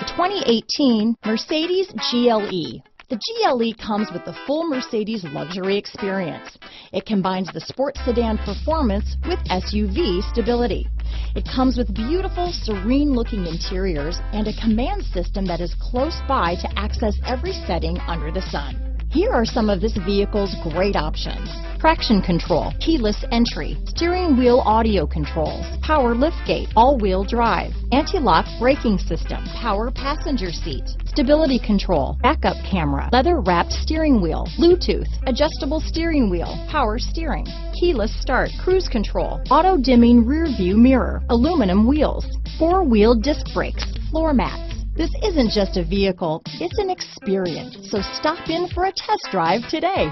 The 2018 Mercedes GLE. The GLE comes with the full Mercedes luxury experience. It combines the sports sedan performance with SUV stability. It comes with beautiful, serene-looking interiors and a command system that is close by to access every setting under the sun. Here are some of this vehicle's great options: traction control, keyless entry, steering wheel audio controls, power liftgate, all-wheel drive, anti-lock braking system, power passenger seat, stability control, backup camera, leather-wrapped steering wheel, Bluetooth, adjustable steering wheel, power steering, keyless start, cruise control, auto-dimming rear view mirror, aluminum wheels, four-wheel disc brakes, floor mats. This isn't just a vehicle, it's an experience. So stop in for a test drive today.